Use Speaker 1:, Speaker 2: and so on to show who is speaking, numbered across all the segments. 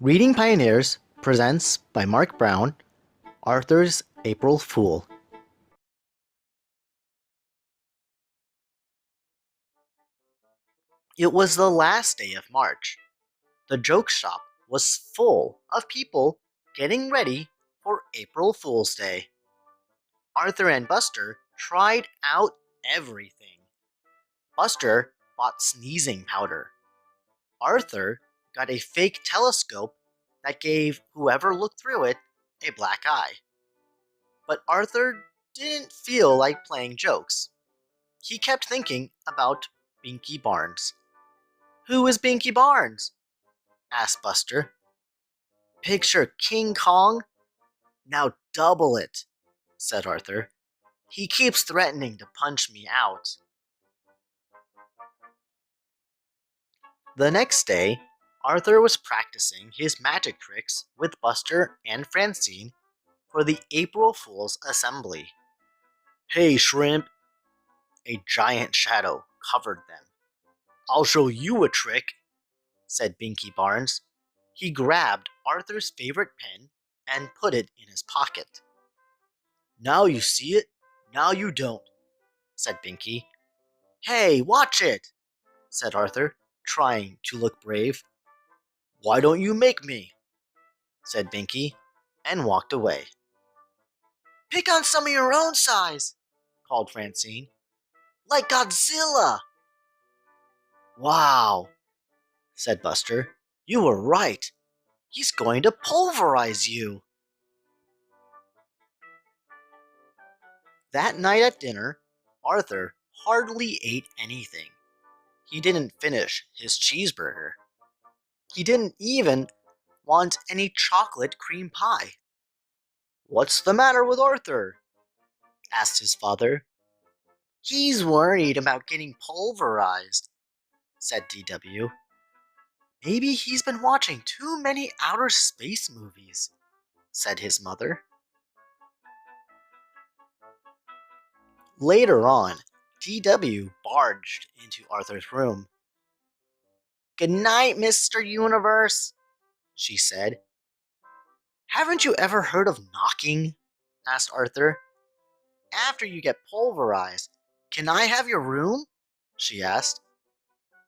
Speaker 1: Reading Pioneers presents by Marc Brown, Arthur's April Fool. It was the last day of March. The joke shop was full of people getting ready for April Fool's Day. Arthur and Buster tried out everything. Buster bought sneezing powder. Arthur got a fake telescope that gave whoever looked through it a black eye. But Arthur didn't feel like playing jokes. He kept thinking about Binky Barnes. "Who is Binky Barnes?" asked Buster. "Picture King Kong? Now double it," said Arthur. "He keeps threatening to punch me out." The next day, Arthur was practicing his magic tricks with Buster and Francine for the April Fool's assembly. "Hey, Shrimp!" A giant shadow covered them. "I'll show you a trick," said Binky Barnes. He grabbed Arthur's favorite pen and put it in his pocket. "Now you see it, now you don't," said Binky. "Hey, watch it," said Arthur, trying to look brave. "Why don't you make me?" said Binky, and walked away. "Pick on some of your own size," called Francine. "Like Godzilla." "Wow," said Buster. "You were right. He's going to pulverize you." That night at dinner, Arthur hardly ate anything. He didn't finish his cheeseburger. He didn't even want any chocolate cream pie. "What's the matter with Arthur?" asked his father. "He's worried about getting pulverized," said DW. "Maybe he's been watching too many outer space movies," said his mother. Later on, DW barged into Arthur's room. "Good night, Mr. Universe," she said. "Haven't you ever heard of knocking?" asked Arthur. "After you get pulverized, can I have your room?" she asked.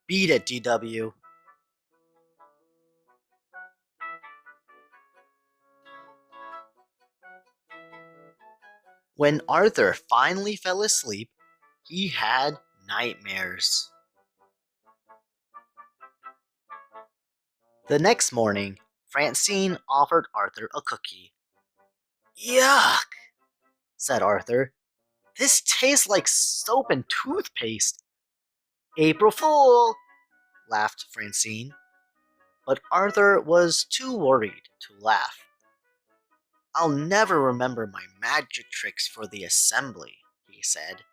Speaker 1: "Beat it, DW." When Arthur finally fell asleep, he had nightmares. The next morning, Francine offered Arthur a cookie. "Yuck," said Arthur. "This tastes like soap and toothpaste." "April Fool," laughed Francine. But Arthur was too worried to laugh. "I'll never remember my magic tricks for the assembly," he said.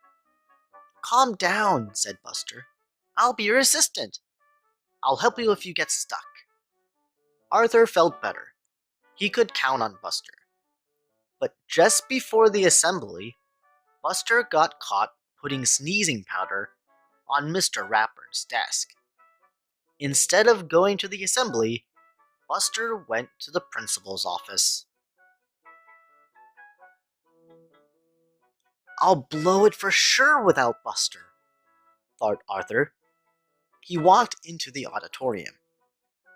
Speaker 1: "Calm down," said Buster. "I'll be your assistant. I'll help you if you get stuck." Arthur felt better. He could count on Buster. But just before the assembly, Buster got caught putting sneezing powder on Mr. Ratburn's desk. Instead of going to the assembly, Buster went to the principal's office. "I'll blow it for sure without Buster," thought Arthur. He walked into the auditorium.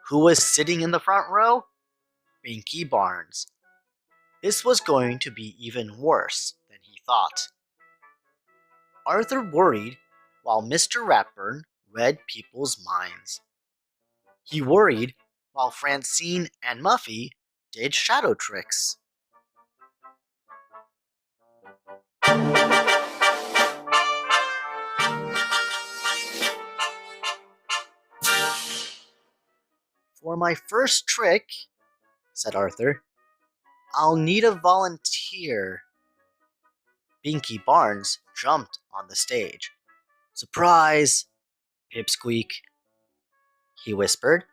Speaker 1: Who was sitting in the front row? Binky Barnes. This was going to be even worse than he thought. Arthur worried while Mr. Ratburn read people's minds. He worried while Francine and Muffy did shadow tricks. "For my first trick," said Arthur, "I'll need a volunteer." Binky Barnes jumped on the stage. "Surprise! Pipsqueak," he whispered.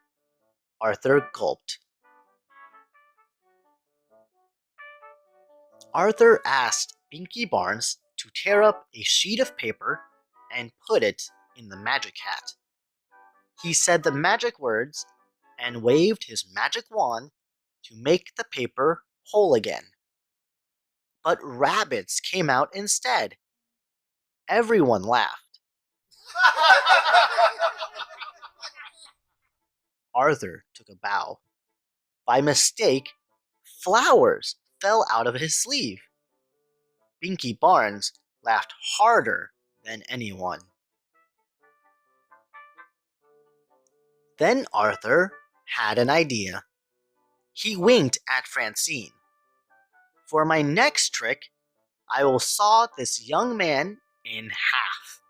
Speaker 1: Arthur gulped. Arthur asked Binky Barnes to tear up a sheet of paper and put it in the magic hat. He said the magic words, and waved his magic wand to make the paper whole again. But rabbits came out instead. Everyone laughed. Arthur took a bow. By mistake, flowers fell out of his sleeve. Binky Barnes laughed harder than anyone. Then Arthur had an idea. He winked at Francine. For my next trick, I will saw this young man in half.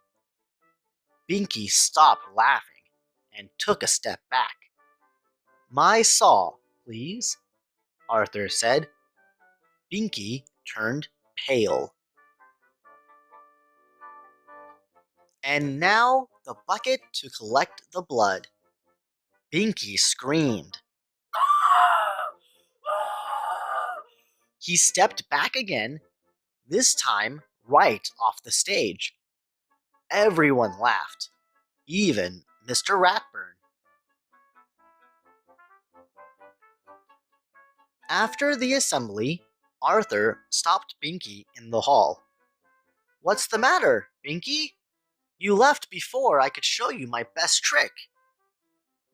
Speaker 1: Binky stopped laughing and took a step back. My saw, please, Arthur said. Binky turned pale. And now the bucket to collect the blood. Binky screamed. He stepped back again, this time right off the stage. Everyone laughed, even Mr. Ratburn. After the assembly, Arthur stopped Binky in the hall. What's the matter, Binky? You left before I could show you my best trick.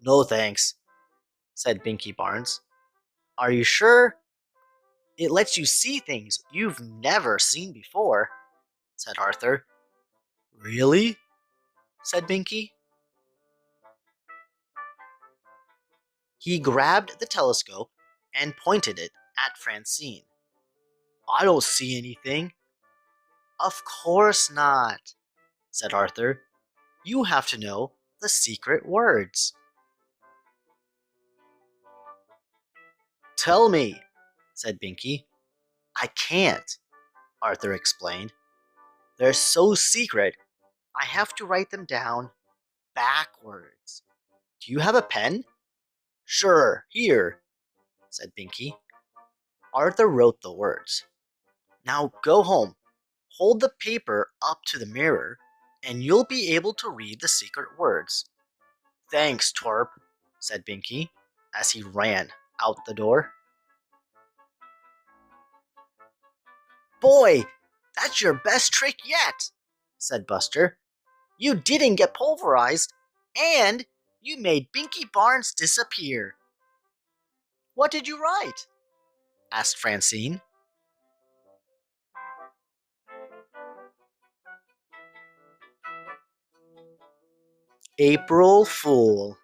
Speaker 1: No thanks, said Binky Barnes. Are you sure? It lets you see things you've never seen before, said Arthur. Really? Said Binky. He grabbed the telescope and pointed it at Francine. I don't see anything. Of course not, said Arthur. You have to know the secret words. Tell me, said Binky. I can't, Arthur explained. They're so secret, I have to write them down backwards. Do you have a pen? Sure, here, said Binky. Arthur wrote the words. Now go home, hold the paper up to the mirror, and you'll be able to read the secret words. Thanks, Twerp, said Binky as he ran out the door. Boy, that's your best trick yet, said Buster. You didn't get pulverized, and you made Binky Barnes disappear. What did you write? Asked Francine. April Fool.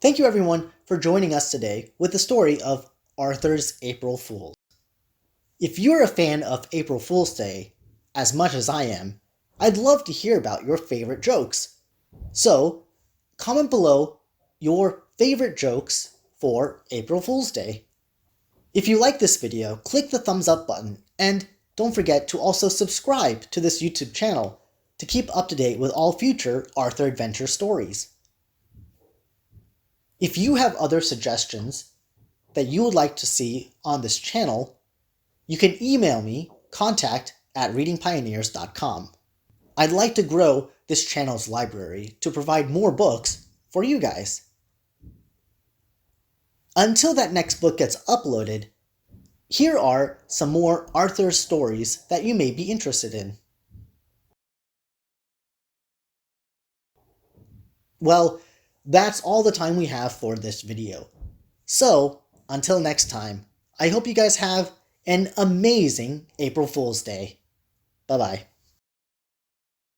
Speaker 1: Thank you everyone for joining us today with the story of Arthur's April Fool. If you're a fan of April Fool's Day, as much as I am, I'd love to hear about your favorite jokes. So, comment below your favorite jokes for April Fool's Day. If you like this video, click the thumbs up button and don't forget to also subscribe to this YouTube channel to keep up to date with all future Arthur Adventure stories. If you have other suggestions that you would like to see on this channel, you can email me, contact@readingpioneers.com. I'd like to grow this channel's library to provide more books for you guys. Until that next book gets uploaded, here are some more Arthur stories that you may be interested in. Well, that's all the time we have for this video. So, until next time, I hope you guys have an amazing April Fool's Day. Bye-bye.